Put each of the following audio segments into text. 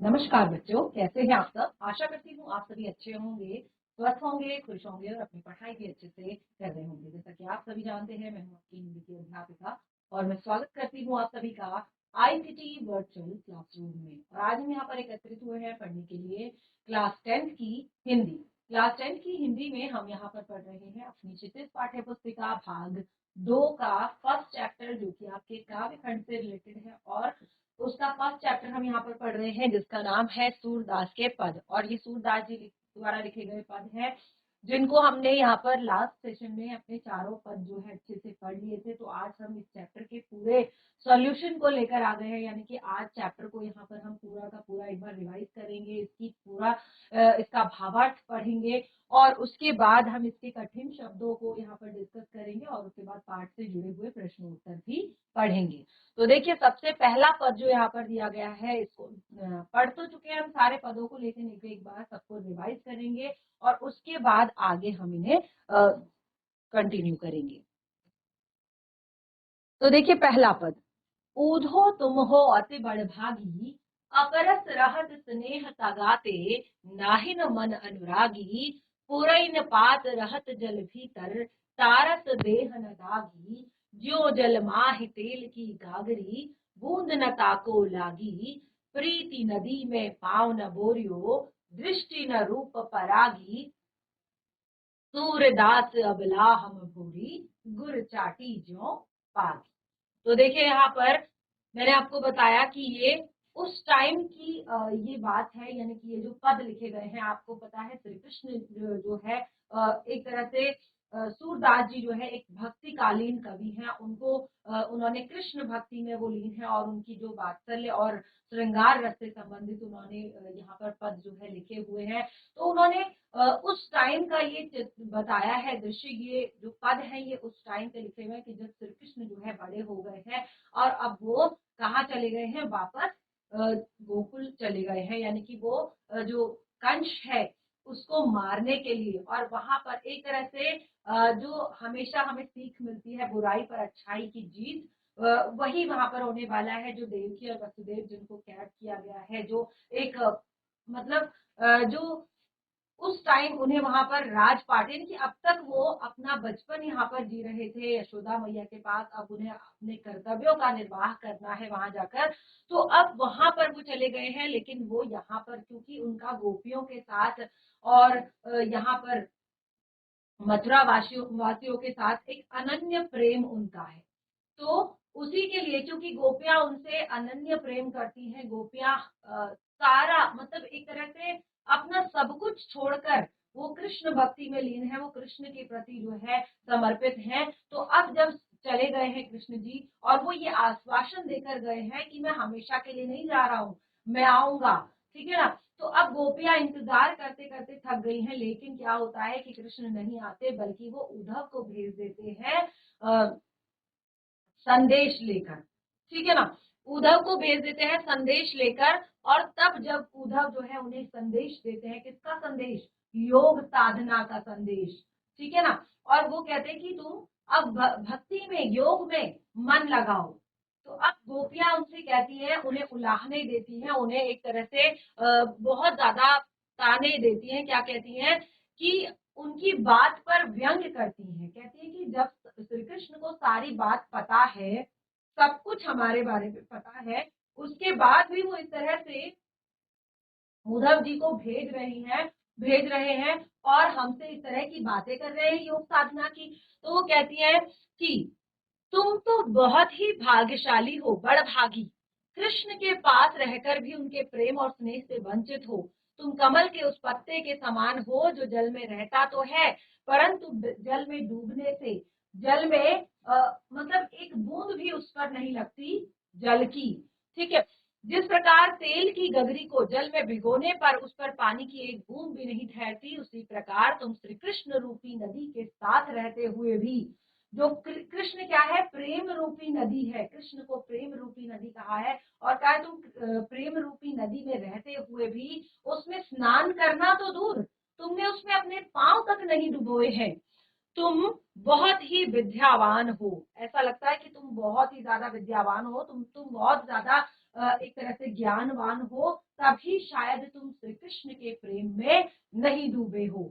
नमस्कार बच्चों, कैसे हैं आप सब। आशा करती हूँ आप सभी अच्छे होंगे, स्वस्थ होंगे, खुश होंगे और अपनी पढ़ाई भी अच्छे से कर रहे होंगे। जैसा कि आप सभी जानते हैं, मैं हूँ आपकी हिंदी की अध्यापिका और मैं स्वागत करती हूँ आप सभी का आईसीटी वर्चुअल क्लासरूम में। और आज हम यहाँ पर एकत्रित हुए हैं पढ़ने के लिए क्लास 10th की हिंदी। क्लास 10th की हिंदी में हम यहाँ पर पढ़ रहे हैं अपनी क्षितिज पाठ्य पुस्तिका भाग 2 का फर्स्ट चैप्टर, जो कि आपके काव्य खंड से रिलेटेड है। और उसका फर्स्ट चैप्टर हम यहाँ पर पढ़ रहे हैं जिसका नाम है सूरदास के पद। और ये सूरदास जी द्वारा लिखे गए पद हैं जिनको हमने यहाँ पर लास्ट सेशन में अपने चारों पद जो है अच्छे से पढ़ लिए थे। तो आज हम इस चैप्टर के पूरे सॉल्यूशन को लेकर आ गए हैं, यानी कि आज चैप्टर को यहाँ पर हम पूरा का पूरा एक बार रिवाइज करेंगे, इसका भावार्थ पढ़ेंगे और उसके बाद हम इसके कठिन शब्दों को यहाँ पर डिस्कस करेंगे और उसके बाद पाठ से जुड़े हुए प्रश्न उत्तर भी पढ़ेंगे। तो देखिए, सबसे पहला पद जो यहाँ पर दिया गया है, इसको पढ़ तो चुके हैं हम सारे पदों को, लेकिन एक बार सबको रिवाइज करेंगे और उसके बाद आगे हम इन्हें कंटिन्यू करेंगे। तो देखिए, पहला पद, ऊधो तुम हो अति बड़भागी, अपरस रहत स्नेह तगाते, नाहिन मन अनुरागी, पुरैन पात रहत जल भीतर, तारस देह न दागी, ज्यो जल माहि तेल की गागरी, बूंद न ताको लागी, प्रीति नदी में पाव न बोरियो, दृष्टि न रूप परागी, सूरदास अबला हम भूरी, गुर चाटी ज्यो पागी। तो देखिए, यहाँ पर मैंने आपको बताया कि ये उस टाइम की ये बात है, यानी कि ये जो पद लिखे गए हैं, आपको पता है श्री कृष्ण जो है एक तरह से सूरदास जी जो है एक भक्तिकालीन कवि हैं। उनको उन्होंने कृष्ण भक्ति में वो लीन है और उनकी जो वात्सल्य और श्रृंगार रस से संबंधित उन्होंने यहाँ पर पद जो है लिखे हुए हैं। तो उन्होंने उस टाइम का ये बताया है दृश्य, ये जो पद है ये उस टाइम पे लिखे हुए हैं कि जब श्री कृष्ण जो है बड़े हो गए हैं और अब वो कहाँ चले गए हैं, वापस गोकुल चले गए हैं, यानी कि वो जो कंस है उसको मारने के लिए। और वहां पर एक तरह से जो हमेशा हमें सीख मिलती है बुराई पर अच्छाई की जीत, वही वहां पर होने वाला है। जो देवकी और वसुदेव जिनको कैद किया गया है, जो एक मतलब जो उस टाइम उन्हें वहां पर राजपाट, यानी कि अब तक वो अपना बचपन यहाँ पर जी रहे थे यशोदा मैया के पास, अब उन्हें अपने कर्तव्यों का निर्वाह करना है वहां जाकर। तो अब वहां पर वो चले गए हैं, लेकिन वो यहाँ पर क्योंकि उनका गोपियों के साथ और यहाँ पर मथुरा वासियों के साथ एक अनन्य प्रेम उनका है। तो उसी के लिए, क्योंकि गोपियां उनसे अनन्य प्रेम करती हैं, गोपियां सारा मतलब एक तरह से अपना सब कुछ छोड़कर वो कृष्ण भक्ति में लीन है, वो कृष्ण के प्रति जो है समर्पित हैं। तो अब जब चले गए हैं कृष्ण जी और वो ये आश्वासन देकर गए हैं कि मैं हमेशा के लिए नहीं जा रहा हूँ, मैं आऊंगा, ठीक है ना। तो अब गोपियां इंतजार करते करते थक गई हैं, लेकिन क्या होता है कि कृष्ण नहीं आते, बल्कि वो उद्धव को भेज देते हैं संदेश लेकर, ठीक है ना। उद्धव को भेज देते हैं संदेश लेकर। और तब जब उद्धव जो है उन्हें संदेश देते हैं, किसका संदेश, योग साधना का संदेश, ठीक है ना। और वो कहते हैं कि तुम अब भक्ति में, योग में मन लगाओ। तो अब गोपियां उनसे कहती हैं, उन्हें उलाहने देती हैं, उन्हें एक तरह से बहुत ज्यादा ताने देती हैं। क्या कहती हैं कि उनकी बात पर व्यंग करती हैं, कहती है कि जब श्री कृष्ण को सारी बात पता है, सब कुछ हमारे बारे में पता है, उसके बाद भी वो इस तरह से उद्धव जी को भेज रहे हैं और हमसे इस तरह की बातें कर रहे हैं योग साधना की। तो वो कहती है कि तुम तो बहुत ही भाग्यशाली हो, बड़भागी, कृष्ण के पास रहकर भी उनके प्रेम और स्नेह से वंचित हो। तुम कमल के उस पत्ते के समान हो जो जल में रहता तो है, परंतु जल में डूबने से जल में मतलब एक बूंद भी उस पर नहीं लगती जल की, ठीक है। जिस प्रकार तेल की गगरी को जल में भिगोने पर उस पर पानी की एक बूंद भी नहीं ठहरती, उसी प्रकार तुम श्री कृष्ण रूपी नदी के साथ रहते हुए भी, जो कृष्ण क्या है, प्रेम रूपी नदी है, कृष्ण को प्रेम रूपी नदी कहा है। और कहा तुम प्रेम रूपी नदी में रहते हुए भी उसमें स्नान करना तो दूर, तुमने उसमें अपने पांव तक नहीं डुबोए हैं। तुम बहुत ही विद्यावान हो, ऐसा लगता है कि तुम बहुत ही ज्यादा विद्यावान हो, तुम बहुत ज्यादा एक तरह से ज्ञानवान हो, तभी शायद तुम श्री कृष्ण के प्रेम में नहीं डूबे हो।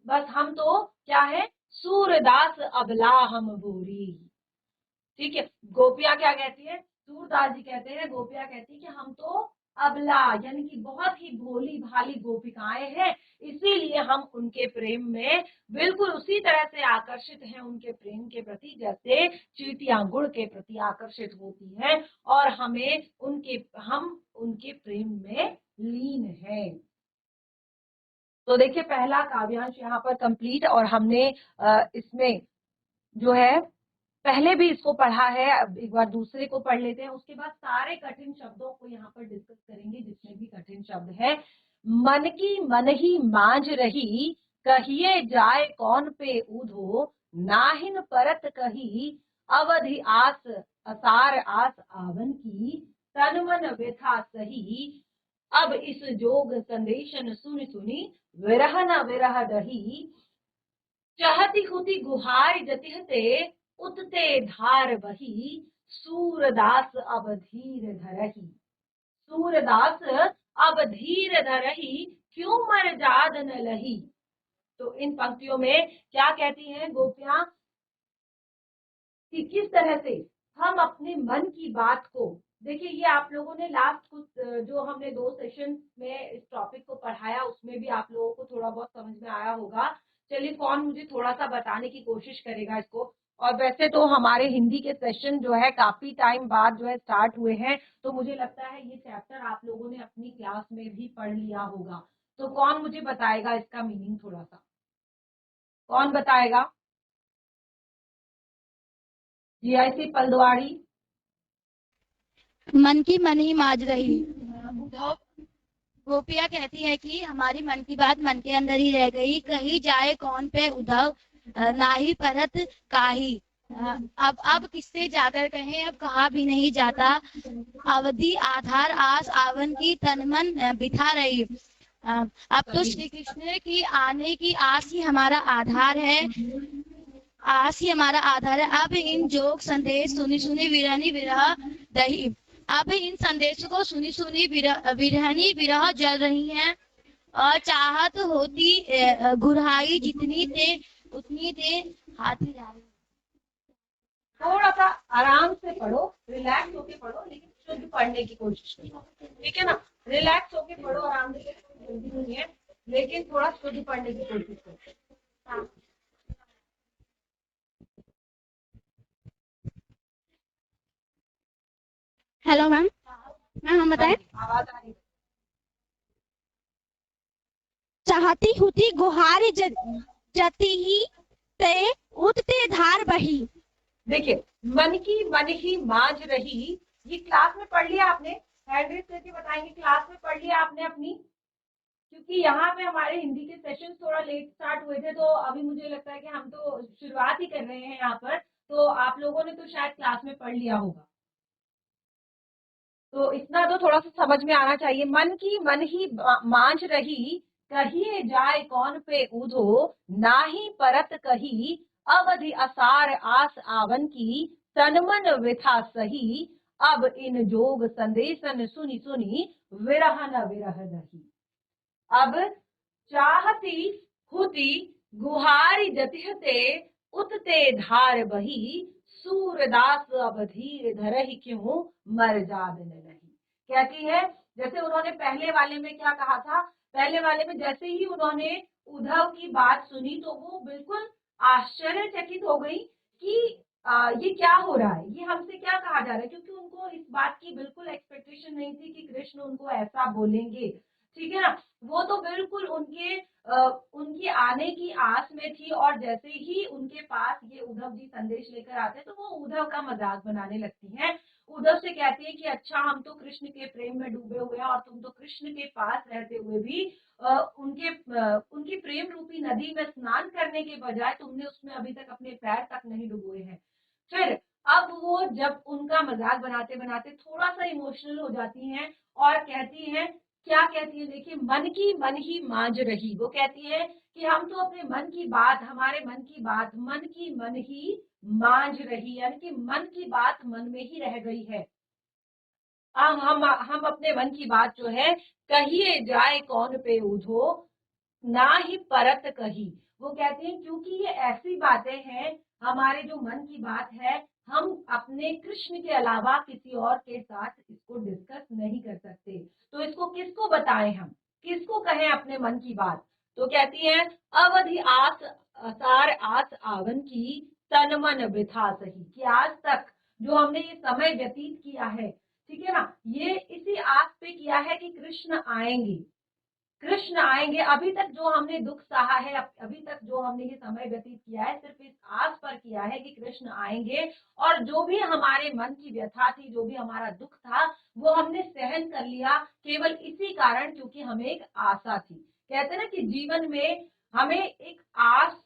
बस हम तो क्या है, सूरदास अबला हम भूरी। ठीक है, गोपियां क्या कहती है, सूरदास जी कहते हैं, गोपियां कहती है कि हम तो अबला यानी कि बहुत ही भोली भाली गोपिकाएं हैं, इसीलिए हम उनके प्रेम में बिल्कुल उसी तरह से आकर्षित हैं उनके प्रेम के प्रति, जैसे चींटियां गुड़ के प्रति आकर्षित होती हैं, और हम उनके प्रेम में लीन हैं। तो देखिए पहला काव्यांश यहाँ पर कंप्लीट, और हमने इसमें जो है पहले भी इसको पढ़ा है, अब एक बार दूसरे को पढ़ लेते हैं, उसके बाद सारे कठिन शब्दों को यहाँ पर डिस्कस करेंगे, जितने भी कठिन शब्द है। मन की मन ही मांझ रही, कहिए जाए कौन पे ऊधो, नाहिन परत कही, अवधि आस असार आस आवन की, तन मन व्यथा सही, अब इस जोग संदेशन सुनि सुनी, विरह न विरह दही, चहती हुती गुहार जतिहते, उतते धार बही, सूरदास अब धीर धरही। सूरदास अब धीर धरही, क्यों मर जाद न लही। तो इन पंक्तियों में क्या कहती हैं गोपियां कि किस तरह से हम अपने मन की बात को, देखिए ये आप लोगों ने लास्ट कुछ जो हमने 2 सेशन में इस टॉपिक को पढ़ाया, उसमें भी आप लोगों को थोड़ा बहुत समझ में आया होगा। चलिए कौन मुझे थोड़ा सा बताने की कोशिश करेगा इसको। और वैसे तो हमारे हिंदी के सेशन जो है काफी टाइम बाद जो है स्टार्ट हुए हैं, तो मुझे लगता है ये चैप्टर आप लोगों ने अपनी क्लास में भी पढ़ लिया होगा। तो कौन मुझे बताएगा इसका मीनिंग थोड़ा सा, कौन बताएगा? जीआईसी पलदवाड़ी। मन की मन ही माज रही। उद्धव गोपियां कहती है कि हमारी मन की बात मन के अंदर ही रह गई, कही जाए कौन पे उद्धव, नाही परत काही। अब किससे जाकर कहें, अब कहा भी नहीं जाता। अवधि आधार आस आवन की, तन मन बिथा रही। अब तो श्री कृष्ण की आने की आस ही हमारा आधार है, आस ही हमारा आधार है। अब इन जोग संदेश सुनी सुनी विरहनी विरह दही। अब इन संदेशों को सुनी सुनी विरहनी विरह जल रही हैं, और चाहत होती गुरहाई जितनी दे उतनी दे हाथी जा रही। थोड़ा सा आराम से पढ़ो, रिलैक्स होके पढ़ो, लेकिन शुद्ध पढ़ने की कोशिश करो, ठीक है ना। रिलैक्स होके पढ़ो, आराम से, जल्दी नहीं है, लेकिन थोड़ा शुद्ध पढ़ने की कोशिश करो। हेलो मैम, हम बताएं। आवाज आ रही है? चाहती होती गुहार जती ही ते उठते धार बही। देखिए, मन की मन ही मांझ रही, ये क्लास में पढ़ लिया आपने? हैंड रेज करके बताएंगे, क्लास में पढ़ लिया आपने अपनी? क्योंकि यहाँ पे हमारे हिंदी के सेशन थोड़ा लेट स्टार्ट हुए थे, तो अभी मुझे लगता है कि हम तो शुरुआत ही कर रहे हैं यहाँ पर, तो आप लोगों ने तो शायद क्लास में पढ़ लिया होगा। तो इतना तो थोड़ा सा समझ में आना चाहिए। मन की मन ही मांझ रही, कहिए जाए कौन पे ऊधो, नाही परत कही, अवधि असार आस आवन की, तन मन व्यथा सही, अब इन जोग संदेशन सुनी सुनी, विरह न विरह दही। अब चाहती हुती गुहारी जतिहते, उतते धार बही, सूरदास अब धीर धरहि, क्यों मर जाद न लही। कहती है जैसे उन्होंने पहले वाले में क्या कहा था, पहले वाले में जैसे ही उन्होंने उद्धव की बात सुनी तो वो बिल्कुल आश्चर्यचकित हो गई कि ये क्या हो रहा है, ये हमसे क्या कहा जा रहा है, क्योंकि उनको इस बात की बिल्कुल एक्सपेक्टेशन नहीं थी कि कृष्ण उनको ऐसा बोलेंगे, ठीक है ना। वो तो बिल्कुल उनकी आने की आस में थी, और जैसे ही उनके पास ये उद्धव जी संदेश लेकर आते हैं तो वो उद्धव का मजाक बनाने लगती हैं। उद्धव से कहती है कि अच्छा हम तो कृष्ण के प्रेम में डूबे हुए हैं, और तुम तो कृष्ण के पास रहते हुए भी उनकी प्रेम रूपी नदी में स्नान करने के बजाय तुमने उसमें अभी तक अपने पैर तक नहीं डुबोए हैं। फिर अब वो जब उनका मजाक बनाते बनाते थोड़ा सा इमोशनल हो जाती हैं, और कहती हैं, क्या कहती है देखिए, मन की मन ही मांझ रही। वो कहती है कि हम तो अपने मन की बात, हमारे मन की बात मन की मन ही मांझ रही, यानी कि मन की बात मन में ही रह गई है। हम अपने मन की बात जो है कहिए जाए कौन पे उधो, ना ही परत कही। वो कहते हैं क्योंकि ये ऐसी बातें हैं, हमारे जो मन की बात है, हम अपने कृष्ण के अलावा किसी और के साथ इसको डिस्कस नहीं कर सकते। तो इसको किसको बताएं हम, किसको कहें अपने मन की बात। तो कहती है अवधि आस असार आस आवन की, तन मन वृथा सही। कि आज तक जो हमने ये समय व्यतीत किया है, ठीक है ना, ये इसी आस पे किया है कि कृष्ण आएंगे, कृष्ण आएंगे। अभी तक जो हमने दुख सहा है, अभी तक जो हमने ये समय व्यतीत किया है, सिर्फ इस आस पर किया है कि कृष्ण आएंगे। और जो भी हमारे मन की व्यथा थी, जो भी हमारा दुख था, वो हमने सहन कर लिया केवल इसी कारण, क्योंकि हमें एक आशा थी। कहते हैं ना कि जीवन में हमें एक आस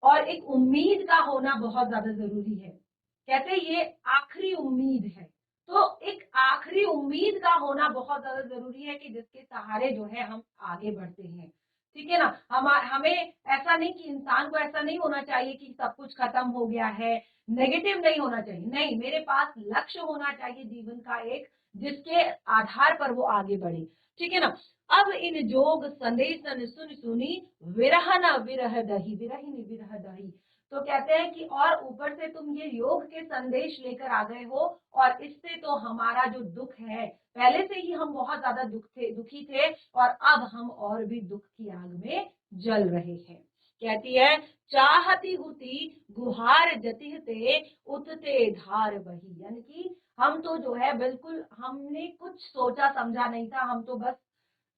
और एक उम्मीद का होना बहुत ज्यादा जरूरी है। कहते हैं ये आखिरी उम्मीद है। तो एक आखिरी उम्मीद का होना बहुत ज्यादा जरूरी है कि जिसके सहारे जो है हम आगे बढ़ते हैं। ठीक है ना, हमें ऐसा नहीं कि इंसान को ऐसा नहीं होना चाहिए कि सब कुछ खत्म हो गया है, नेगेटिव नहीं होना चाहिए। नहीं, मेरे पास लक्ष्य होना चाहिए जीवन का एक, जिसके आधार पर वो आगे बढ़े। ठीक है ना। अब इन जोग संदेशन सुन सुनी, विरह न विरह दही, विरहिनी विरह दही। तो कहते हैं कि और ऊपर से तुम ये योग के संदेश लेकर आ गए हो, और इससे तो हमारा जो दुख है, पहले से ही हम बहुत ज्यादा दुखी थे, और अब हम और भी दुख की आग में जल रहे हैं। कहती है चाहती हुती गुहार जतिहते, उतते धार बही। यानी कि हम तो जो है बिल्कुल हमने कुछ सोचा समझा नहीं था, हम तो बस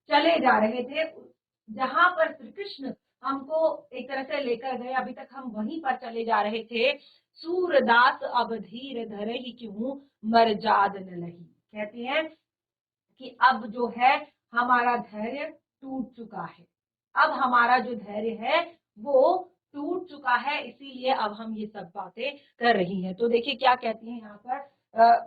चले जा रहे थे जहां पर श्री कृष्ण हमको एक तरह से लेकर गए, अभी तक हम वहीं पर चले जा रहे थे। सूरदास अब धीर धरे ही क्यों, मरजाद न लही। कहती हैं कि अब जो है हमारा धैर्य टूट चुका है, अब हमारा जो धैर्य है वो टूट चुका है, इसीलिए अब हम ये सब बातें कर रही हैं। तो देखिए क्या कहती हैं यहाँ पर,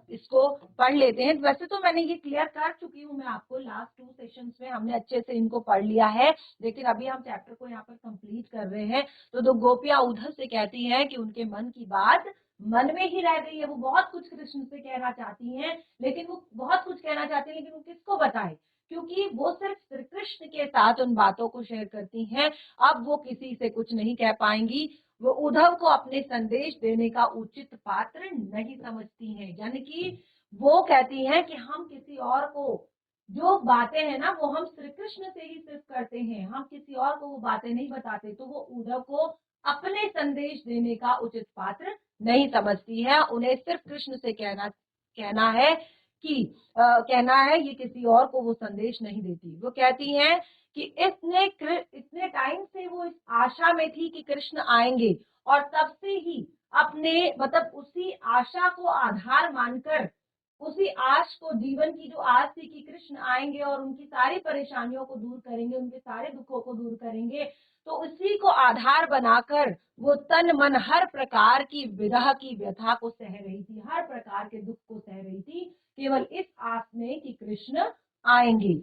इसको पढ़ लेते हैं। वैसे तो मैंने ये क्लियर कर चुकी हूँ मैं आपको, लास्ट 2 सेशंस में हमने अच्छे से इनको पढ़ लिया है, लेकिन अभी हम चैप्टर को यहाँ पर कंप्लीट कर रहे हैं। तो दो गोपियां उधर से कहती हैं कि उनके मन की बात मन में ही रह गई है। वो बहुत कुछ कृष्ण से कहना चाहती हैं, लेकिन वो बहुत कुछ कहना चाहती हैं, लेकिन वो किसको बताएं, क्योंकि वो सिर्फ श्री कृष्ण के साथ उन बातों को शेयर करती हैं। अब वो किसी से कुछ नहीं कह पाएंगी। वो उद्धव को अपने संदेश देने का उचित पात्र नहीं समझती हैं। यानी कि वो कहती हैं कि हम किसी और को जो बातें हैं ना, वो हम श्री कृष्ण से ही सिर्फ करते हैं, हम किसी और को वो बातें नहीं बताते। तो वो उद्धव को अपने संदेश देने का उचित पात्र नहीं समझती है। उन्हें सिर्फ कृष्ण से कहना है कि कहना है, ये किसी और को वो संदेश नहीं देती। वो कहती हैं कि इतने टाइम से वो इस आशा में थी कि कृष्ण आएंगे, और तब से ही अपने मतलब उसी आशा को आधार मानकर, उसी आश को, जीवन की जो आश थी कि कृष्ण आएंगे और उनकी सारी परेशानियों को दूर करेंगे, उनके सारे दुखों को दूर करेंगे, तो उसी को आधार बनाकर वो तन मन हर प्रकार की विरह की व्यथा को सह रही थी, हर प्रकार के दुख को सह रही थी, केवल इस आस में कि कृष्ण आएंगे।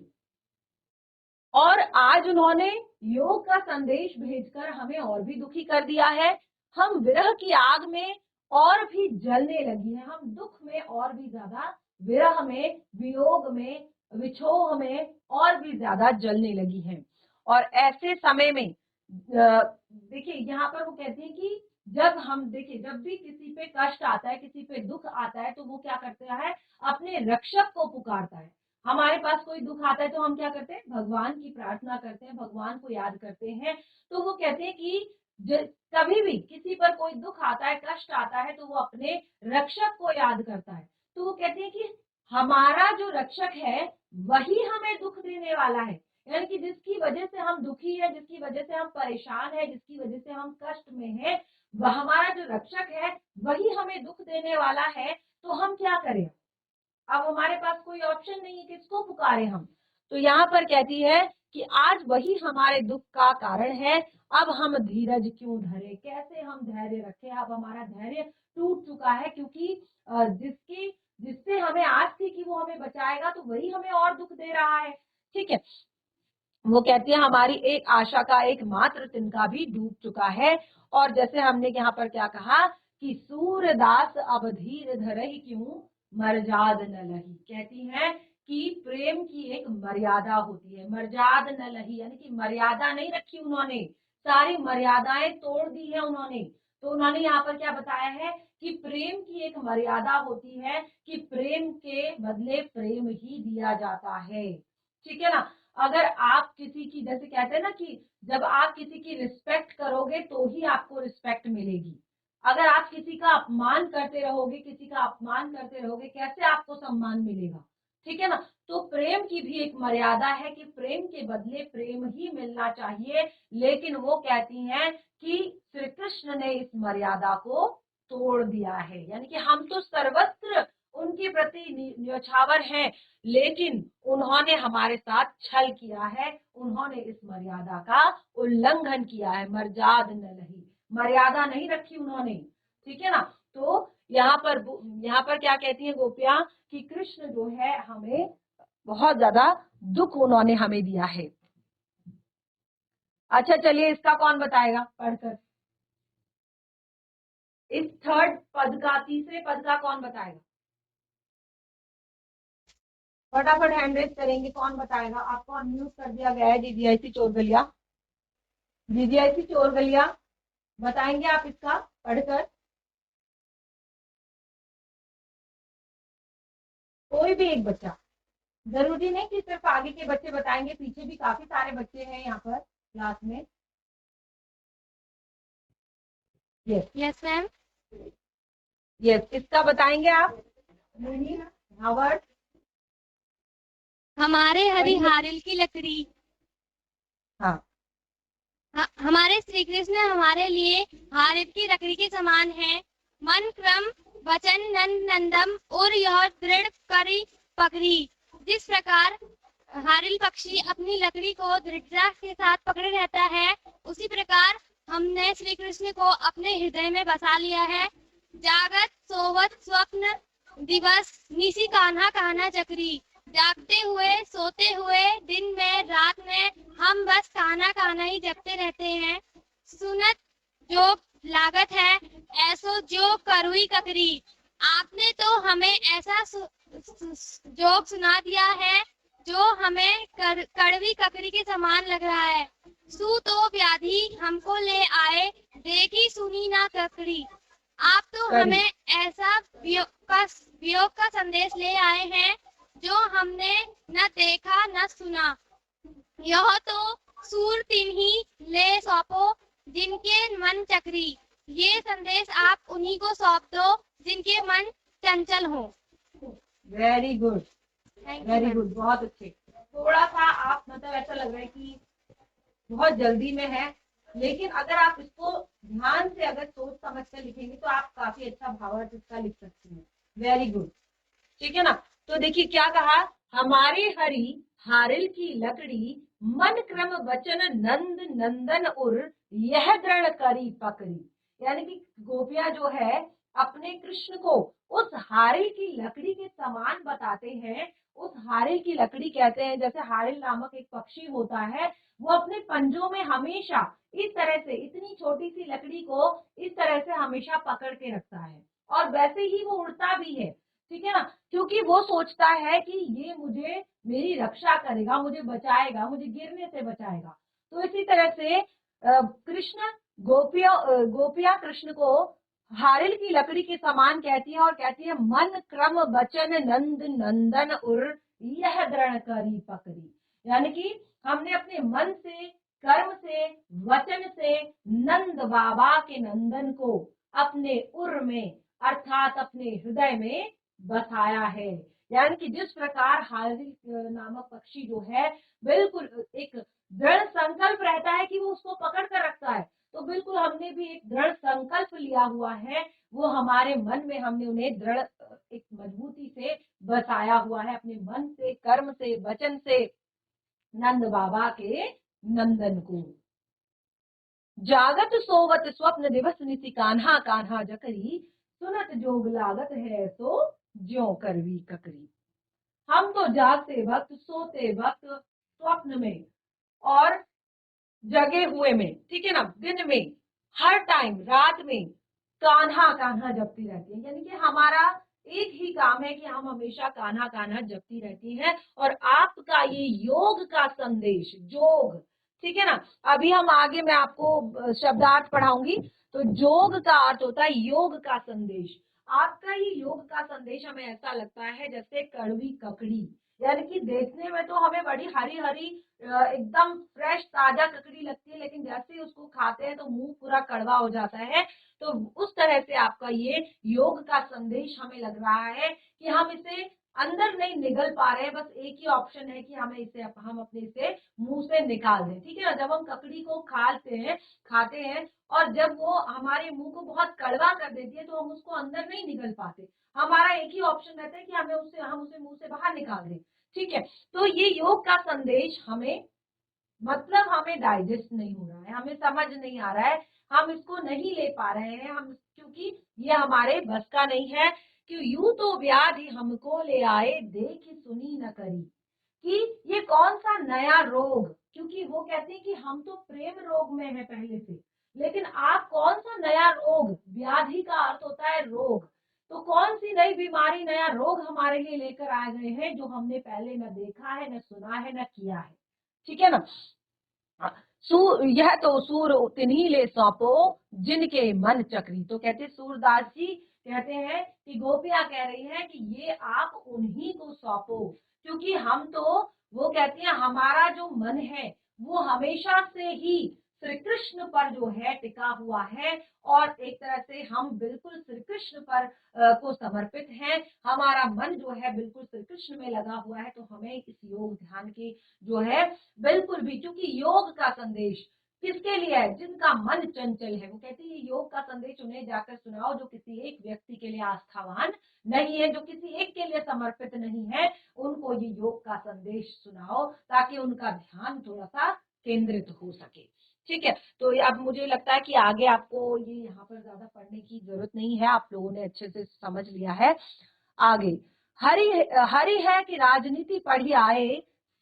और आज उन्होंने योग का संदेश भेजकर हमें और भी दुखी कर दिया है। हम विरह की आग में और भी जलने लगी है, हम दुख में और भी ज्यादा, विरह में, वियोग में, विछोह में और भी ज्यादा जलने लगी हैं। और ऐसे समय में देखिए यहाँ पर वो कहती है कि जब हम देखिए, जब भी किसी पे कष्ट आता है, किसी पे दुख आता है, तो वो क्या करता है, अपने रक्षक को पुकारता है। हमारे पास कोई दुख आता है तो हम क्या करते हैं, भगवान की प्रार्थना करते हैं, भगवान को याद करते हैं। तो वो कहते हैं कि कभी भी किसी पर कोई दुख आता है, कष्ट आता है, तो वो अपने रक्षक को याद करता है। तो वो कहते हैं कि हमारा जो रक्षक है वही हमें दुख देने वाला है। यानी कि जिसकी वजह से हम दुखी है, जिसकी वजह से हम परेशान है, जिसकी वजह से हम कष्ट में है, वह हमारा जो रक्षक है वही हमें दुख देने वाला है। तो हम क्या करें, अब हमारे पास कोई ऑप्शन नहीं है, किसको पुकारे हम। तो यहाँ पर कहती है कि आज वही हमारे दुख का कारण है, अब हम धीरज क्यों धरे, कैसे हम धैर्य रखें। अब हमारा धैर्य टूट चुका है, क्योंकि जिससे हमें आस थी कि वो हमें बचाएगा, तो वही हमें और दुख दे रहा है। ठीक है। वो कहती है हमारी एक आशा का एकमात्र तिनका भी डूब चुका है। और जैसे हमने यहाँ पर क्या कहा कि सूरदास अब धीर धरे ही क्यों, मर्याद न लही। कहती हैं कि प्रेम की एक मर्यादा होती है, मर्याद न लही यानी कि मर्यादा नहीं रखी उन्होंने, सारी मर्यादाएं तोड़ दी है उन्होंने। तो उन्होंने यहाँ पर क्या बताया है कि प्रेम की एक मर्यादा होती है कि प्रेम के बदले प्रेम ही दिया जाता है। ठीक है ना। अगर आप किसी की, जैसे कहते हैं ना कि जब आप किसी की रिस्पेक्ट करोगे तो ही आपको रिस्पेक्ट मिलेगी। अगर आप किसी का अपमान करते रहोगे, किसी का अपमान करते रहोगे, कैसे आपको सम्मान मिलेगा। ठीक है ना। तो प्रेम की भी एक मर्यादा है कि प्रेम के बदले प्रेम ही मिलना चाहिए, लेकिन वो कहती हैं कि श्री कृष्ण ने इस मर्यादा को तोड़ दिया है। यानी कि हम तो सर्वत्र उनके प्रति न्यौछावर हैं, लेकिन उन्होंने हमारे साथ छल किया है, उन्होंने इस मर्यादा का उल्लंघन किया है। मर्याद न लही, मर्यादा नहीं रखी उन्होंने। ठीक है ना। तो यहाँ पर क्या कहती है गोपियां कि कृष्ण जो है हमें बहुत ज्यादा दुख उन्होंने हमें दिया है। अच्छा चलिए, इसका कौन बताएगा पढ़कर, इस थर्ड पद का, तीसरे पद का कौन बताएगा? फटाफट हैंड रेज करेंगे, कौन बताएगा? आपको अनम्यूट कर दिया गया है जीजीआईसी चोरगलिया। जीजीआईसी चोरगलिया, बताएंगे आप इसका पढ़कर? कोई भी एक बच्चा, जरूरी नहीं कि सिर्फ आगे के बच्चे बताएंगे, पीछे भी काफी सारे बच्चे हैं यहाँ पर क्लास में। Yes yes ma'am. यस, इसका बताएंगे आप? हावर्ड, हमारे हरी हारिल की लकड़ी। हाँ, हमारे श्री कृष्ण हमारे लिए हारिल की लकड़ी के समान है। मन क्रम वचन नंद नंदम और यह दृढ़ करी पकड़ी। जिस प्रकार हारिल पक्षी अपनी लकड़ी को दृढ़ता के साथ पकड़े रहता है, उसी प्रकार हमने श्री कृष्ण को अपने हृदय में बसा लिया है। जागत सोवत स्वप्न दिवस निशी कान्हा कान्हा चक्री। जागते हुए, सोते हुए, दिन में, रात में हम बस कान्हा कान्हा ही जपते रहते हैं। सुनत जो लागत है, ऐसो जो करुई ककरी। आपने तो हमें ऐसा जोक सुना दिया है जो हमें कड़वी ककड़ी के समान लग रहा है। सू तो व्याधि हमको ले आए, देखी सुनी ना ककड़ी। आप तो हमें ऐसा वियोग का संदेश ले आए हैं जो हमने न देखा न सुना। यह तो सूर तिन्ही ले सौंपो जिनके मन चक्री। ये संदेश आप उन्हीं को सौंप दो जिनके मन चंचल हो। वेरी गुड, वेरी गुड, बहुत अच्छे। थोड़ा सा आप मतलब ऐसा लग रहा है कि बहुत जल्दी में है, लेकिन अगर आप इसको ध्यान से अगर सोच समझ कर लिखेंगे तो आप काफी अच्छा भावार्थ इसका लिख सकते हैं। Very good. ठीक है ना। तो देखिए क्या कहा, हमारी हरी हारिल की लकड़ी मन क्रम वचन नंद नंदन उर यह दृढ़ करी पकड़ी। यानी कि गोपियां जो है अपने कृष्ण को उस हारिल की लकड़ी के समान बताते हैं। उस हारिल की लकड़ी कहते हैं, जैसे हारिल नामक एक पक्षी होता है, वो अपने पंजों में हमेशा इस तरह से इतनी छोटी सी लकड़ी को इस तरह से हमेशा पकड़ के रखता है, और वैसे ही वो उड़ता भी है। ठीक है ना। क्योंकि वो सोचता है कि ये मुझे मेरी रक्षा करेगा, मुझे बचाएगा, मुझे गिरने से बचाएगा। तो इसी तरह से कृष्ण गोपिया कृष्ण को हारिल की लकड़ी के समान कहती है, और कहती है मन क्रम वचन नंद नंदन उर यह दृढ़ करी पकड़ी। यानी कि हमने अपने मन से, कर्म से, वचन से नंद बाबा के नंदन को अपने उर में अर्थात अपने हृदय में बसाया है। यानी कि जिस प्रकार हारिल नामक पक्षी जो है बिल्कुल एक दृढ़ संकल्प रहता है कि वो उसको पकड़ कर रखता है, तो बिल्कुल हमने भी एक दृढ़ संकल्प लिया हुआ है, वो हमारे मन में हमने उन्हें दृढ़ एक मजबूती से बसाया हुआ है, अपने मन से, कर्म से, वचन से नंद बाबा के नंदन को। जागत सोवत स्वप्न दिवस निसी कान्हा कान्हा जकरी। सुनत जोग लागत है सो ज्यों करवी ककरी। हम तो जागते वक्त, सोते वक्त, स्वप्न में और जगे हुए में, ठीक है ना, दिन में, हर टाइम, रात में कान्हा कान्हा जपती रहती है। यानी कि हमारा एक ही काम है कि हम हमेशा कान्हा कान्हा जपती रहती हैं। और आपका ये योग का संदेश, जोग, ठीक है ना। अभी हम आगे मैं आपको शब्दार्थ पढ़ाऊंगी। तो जोग का अर्थ होता है योग का संदेश। आपका ये योग का संदेश हमें ऐसा लगता है जैसे कड़वी ककड़ी, यानी कि देखने में तो हमें बड़ी हरी हरी एकदम फ्रेश ताजा ककड़ी लगती है, लेकिन जैसे ही उसको खाते हैं तो मुंह पूरा कड़वा हो जाता है। तो उस तरह से आपका ये योग का संदेश हमें लग रहा है कि हम इसे अंदर नहीं निगल पा रहे हैं। बस एक ही ऑप्शन है कि हम अपने इसे मुंह से निकाल दें, ठीक है ना। जब हम ककड़ी को खाते हैं और जब वो हमारे मुंह को बहुत कड़वा कर देती है तो हम उसको अंदर नहीं निगल पाते। हमारा एक ही ऑप्शन रहता है कि हम उसे मुंह से बाहर निकाल दें, ठीक है। तो ये योग का संदेश हमें डाइजेस्ट नहीं हो रहा है, हमें समझ नहीं आ रहा है, हम इसको नहीं ले पा रहे हैं, हम क्योंकि ये हमारे बस का नहीं है। कि यूं तो व्याधि हमको ले आए, देखी सुनी न करी, कि ये कौन सा नया रोग, क्योंकि वो कहते हैं कि हम तो प्रेम रोग में है पहले से, लेकिन आप कौन सा नया रोग, व्याधि का अर्थ होता है रोग, तो कौन सी नई बीमारी, नया रोग हमारे लिए लेकर आ गए हैं जो हमने पहले न देखा है, न सुना है, न किया है, ठीक है ना। यह तो सूर तिन्हीं ले सौंपो, जिनके मन चक्री। तो कहते सूरदास जी कहते हैं कि गोपियां कह रही हैं कि ये आप उन्हीं को सौंपो, क्योंकि हम तो, वो कहती हैं हमारा जो मन है वो हमेशा से ही श्री कृष्ण पर जो है टिका हुआ है, और एक तरह से हम बिल्कुल श्री कृष्ण पर को समर्पित हैं। हमारा मन जो है बिल्कुल श्री कृष्ण में लगा हुआ है। तो हमें इस योग ध्यान की जो है बिल्कुल भी, क्योंकि योग का संदेश किसके लिए है, जिनका मन चंचल है। वो कहती है योग का संदेश उन्हें जाकर सुनाओ जो किसी एक व्यक्ति के लिए आस्थावान नहीं है, जो किसी एक के लिए समर्पित नहीं है, उनको ये योग का संदेश सुनाओ ताकि उनका ध्यान थोड़ा सा केंद्रित हो सके, ठीक है। तो अब मुझे लगता है कि आगे आपको ये यहाँ पर ज्यादा पढ़ने की जरूरत नहीं है, आप लोगों ने अच्छे से समझ लिया है। आगे, हरि हरि है कि राजनीति पढ़ी आए,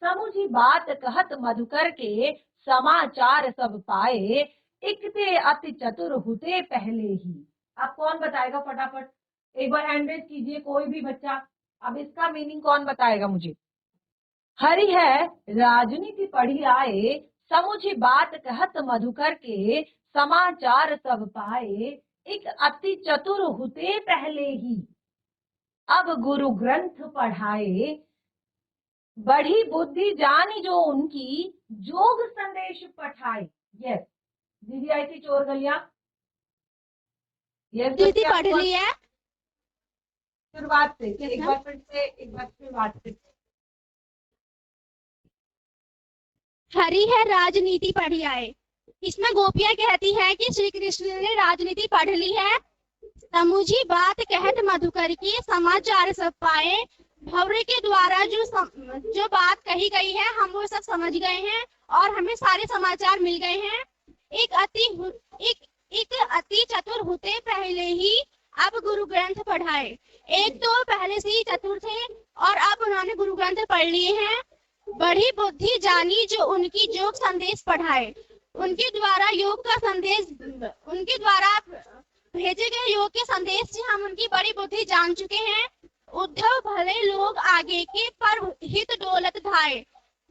समुझी बात कहत मधुकर के, समाचार सब पाए, इकते अति चतुर हुते पहले ही। अब कौन बताएगा फटाफट, एक बार हैंड रेज कीजिए कोई भी बच्चा। अब इसका मीनिंग कौन बताएगा मुझे। हरि है राजनीति पढ़ी आए, समुझी बात कहत मधुकर के, समाचार सब पाए, एक अति चतुर हुते पहले ही, अब गुरु ग्रंथ पढ़ाए, बढ़ी बुद्धि जानी जो उनकी, जोग संदेश पठाए। यस दीदी आई थी चोर गलिया। यस दीदी पढ़ ली है। शुरुआत से एक बार शुरुआत से। हरि है राजनीति पढ़ी आए, इसमें गोपियां कहती है कि श्री कृष्ण ने राजनीति पढ़ ली है, समुझी बात कहत मधुकर की, समाचार सब पाए, भंवरे के द्वारा जो बात कही गई है हम वो सब समझ गए हैं और हमें सारे समाचार मिल गए हैं। एक अति चतुर होते पहले ही, अब गुरु ग्रंथ पढ़ाए। एक तो पहले से ही चतुर थे और अब उन्होंने गुरु ग्रंथ पढ़ लिए हैं। बड़ी बुद्धि जानी जो उनकी, योग संदेश पढ़ाए, उनके द्वारा योग का संदेश, उनके द्वारा भेजे गए योग के संदेश से हम उनकी बड़ी बुद्धि जान चुके हैं। उद्धव भले लोग आगे के, पर हित डोलत धाये।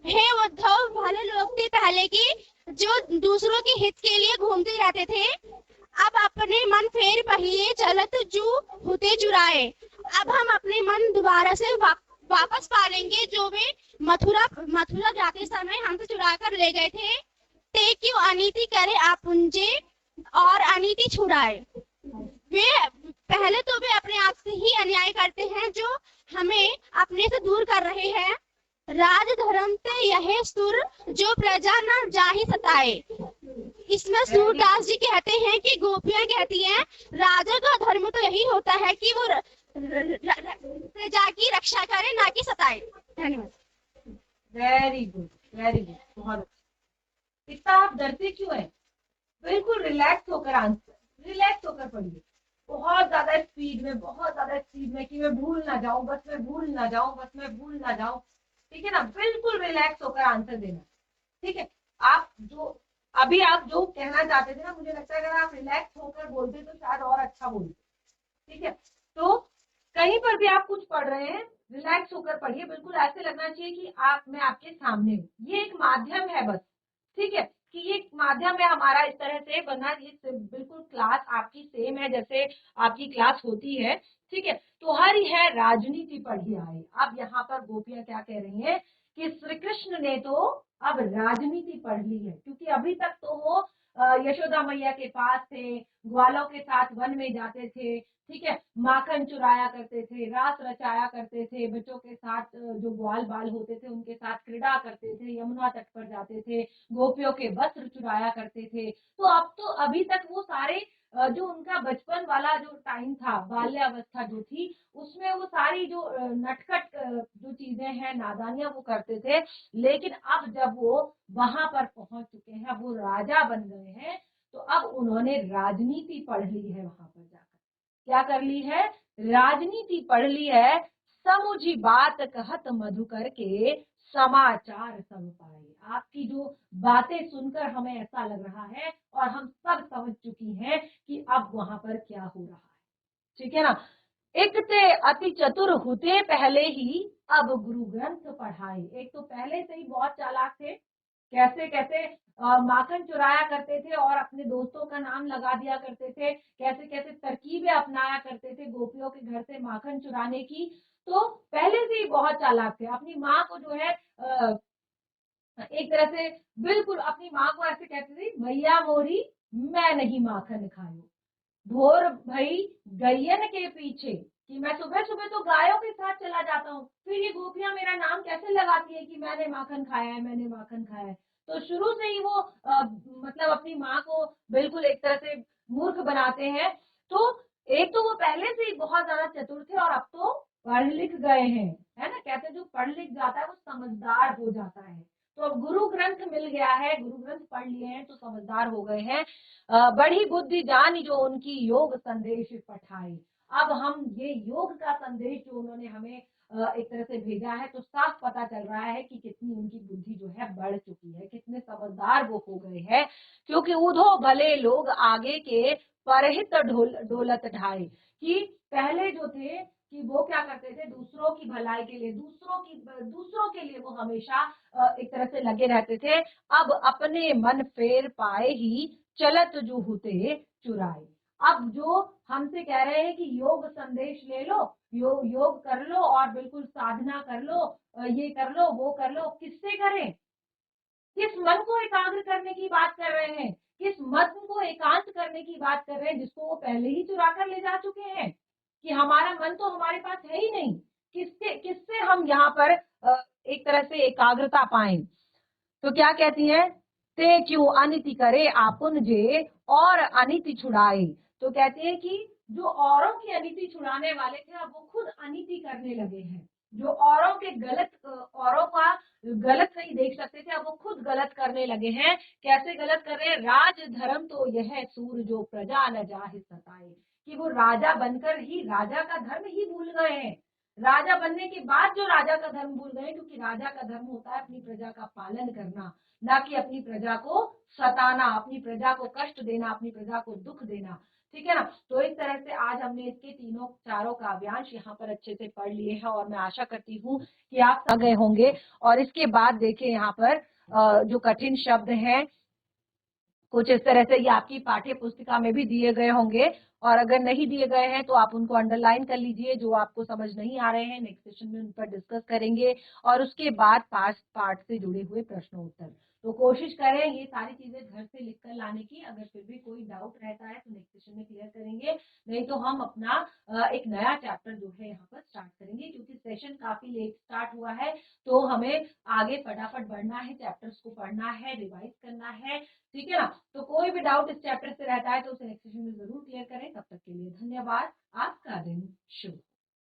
हे उद्धव, भले लोग थे पहले के जो दूसरों के हित के लिए घूमते रहते थे, अब अपने मन फेर पहिए चलत जू होते चुराए। अब हम अपने मन दोबारा से वापस पा लेंगे जो वे मथुरा जाते समय हमसे चुरा कर ले गए थे। ते क्यों अनीति करे आपुंजे, और अनीति छुड़ाए। वे पहले तो वे अपने आप से ही अन्याय करते हैं जो हमें अपने से दूर कर रहे हैं। राज धर्म ते यह सुर, जो प्रजा न जाहि सताए। इसमें सूरदास जी कहते हैं कि गोपियां कहती हैं राजा का धर्म तो यही होता है कि वो प्रजा की रक्षा करे, ना कि सताए। धन्यवाद। वेरी गुड, बहुत अच्छा। इतना आप डरते क्यों है, बिल्कुल रिलैक्स होकर आंसर, रिलैक्स होकर पढ़िए। बहुत ज्यादा स्पीड में कि मैं भूल ना जाऊं, बस मैं भूल ना जाऊं, ठीक है ना। बिल्कुल रिलैक्स होकर आंसर देना, ठीक है। आप जो कहना चाहते थे ना, मुझे लगता है अगर आप रिलैक्स होकर बोलते तो शायद और अच्छा बोलते, ठीक है। तो कहीं पर भी आप कुछ पढ़ रहे हैं, रिलैक्स होकर पढ़िए, बिल्कुल ऐसे लगना चाहिए कि मैं आपके सामने हूँ। ये एक माध्यम है बस, ठीक है, कि ये एक माध्यम है हमारा इस तरह से, वरना ये बिल्कुल क्लास आपकी सेम है जैसे आपकी क्लास होती है, ठीक है। तो हर है राजनीति पढ़ी आए। अब यहाँ पर गोपियां क्या कह रही हैं कि श्री कृष्ण ने तो अब राजनीति पढ़ ली है, क्योंकि अभी तक तो वो यशोदा मैया के पास थे, ग्वालों के साथ वन में जाते थे, ठीक है, माखन चुराया करते थे, रास रचाया करते थे, बच्चों के साथ जो ग्वाल बाल होते थे उनके साथ क्रीड़ा करते थे, यमुना तट पर जाते थे, गोपियों के वस्त्र चुराया करते थे। तो अब तो अभी तक वो सारे जो उनका बचपन वाला जो टाइम था, बाल्यावस्था जो थी, उसमें वो सारी जो नटखट जो चीजें हैं, नादानियां वो करते थे। लेकिन अब जब वो वहां पर पहुंच चुके हैं, वो राजा बन गए हैं, तो अब उन्होंने राजनीति पढ़ ली है। वहां पर जाकर क्या कर ली है? राजनीति पढ़ ली है। समुझी बात कहत मधुकर के, समाचार सब पाए। आपकी जो बातें सुनकर हमें ऐसा लग रहा है और हम सब समझ चुकी हैं कि अब वहां पर क्या हो रहा है, ठीक है ना। एक ते अति चतुर होते पहले ही, अब गुरु ग्रंथ पढ़ाए। एक तो पहले से ही बहुत चालाक थे, कैसे कैसे माखन चुराया करते थे और अपने दोस्तों का नाम लगा दिया करते थे, कैसे कैसे तरकीबें अपनाया करते थे गोपियों के घर से माखन चुराने की। तो पहले से ही बहुत चालाक थे। अपनी माँ को जो है एक तरह से बिल्कुल अपनी माँ को ऐसे कहते थे, मैया मोरी मैं नहीं माखन खायो, भोर भई गैयन के पीछे, कि मैं सुबह सुबह तो गायों के साथ चला जाता हूँ, फिर ये गोपियां मेरा नाम कैसे लगाती है कि मैंने माखन खाया है, मैंने माखन खाया है। तो शुरू से ही वो मतलब अपनी माँ को बिल्कुल एक तरह से मूर्ख बनाते हैं। तो एक तो वो पहले से ही बहुत ज्यादा चतुर थे और अब तो पढ़ लिख गए हैं, है ना। कहते हैं जो पढ़ लिख जाता है वो समझदार हो जाता है। तो अब गुरु ग्रंथ मिल गया है, गुरु ग्रंथ पढ़ लिए हैं तो समझदार हो गए हैं। बड़ी बुद्धि जानी जो उनकी योग संदेश पठाई। अब हम ये योग का संदेश जो उन्होंने हमें एक तरह से भेजा है, तो साफ पता चल रहा है कि कितनी उनकी बुद्धि जो है बढ़ चुकी है, कितने समझदार वो हो गए हैं। क्योंकि उधो भले लोग आगे के परहित डोलत ढाए, कि पहले जो थे कि वो क्या करते थे, दूसरों की भलाई के लिए, दूसरों के लिए वो हमेशा एक तरह से लगे रहते थे। अब अपने मन फेर पाए ही, चलत जो होते चुराए। अब जो हमसे कह रहे हैं कि योग संदेश ले लो, योग कर लो और बिल्कुल साधना कर लो, ये कर लो वो कर लो, किससे करें? किस मन को एकाग्र करने की बात कर रहे हैं, किस मन को एकांत करने की बात कर रहे हैं, जिसको वो पहले ही चुरा कर ले जा चुके हैं, कि हमारा मन तो हमारे पास है ही नहीं। किससे किससे हम यहाँ पर एक तरह से एकाग्रता पाए। तो क्या कहती है, ते क्यों अनिति करे आपुन जे, और अनिति छुड़ाए। तो कहती है कि जो औरों की अनिति छुड़ाने वाले थे, अब वो खुद अनिति करने लगे हैं। जो औरों के औरों का गलत नहीं देख सकते थे, अब वो खुद गलत करने लगे हैं। कैसे गलत कर रहे हैं? राज धर्म तो यह सूर जो प्रजा न जाहि सताए, कि वो राजा बनकर ही राजा का धर्म ही भूल गए हैं। राजा बनने के बाद जो राजा का धर्म भूल गए, क्योंकि राजा का धर्म होता है अपनी प्रजा का पालन करना, ना कि अपनी प्रजा को सताना, अपनी प्रजा को कष्ट देना, अपनी प्रजा को दुख देना, ठीक है ना। तो एक तरह से आज हमने इसके तीनों चारों काव्यांश यहाँ पर अच्छे से पढ़ लिए हैं और मैं आशा करती हूँ कि आप समझ गए होंगे। और इसके बाद देखिए यहाँ पर जो कठिन शब्द हैं कुछ इस तरह से ये आपकी पाठ्य पुस्तिका में भी दिए गए होंगे, और अगर नहीं दिए गए हैं तो आप उनको अंडरलाइन कर लीजिए। जो आपको समझ नहीं आ रहे हैं नेक्स्ट सेशन में उन पर डिस्कस करेंगे, और उसके बाद पास्ट पार्ट से जुड़े हुए प्रश्न उत्तर। तो कोशिश करें ये सारी चीजें घर से लिख कर लाने की। अगर फिर भी कोई डाउट रहता है तो नेक्स्ट सेशन में क्लियर करेंगे, नहीं तो हम अपना एक नया चैप्टर जो है यहाँ पर स्टार्ट करेंगे। क्योंकि सेशन काफी लेट स्टार्ट हुआ है, तो हमें आगे फटाफट बढ़ना है, चैप्टर्स को पढ़ना है, रिवाइज करना है, ठीक है ना। तो कोई भी डाउट इस चैप्टर से रहता है तो उसे नेक्स्ट सेशन में जरूर क्लियर करें। तब तक के लिए धन्यवाद। आपका दिन शुभ।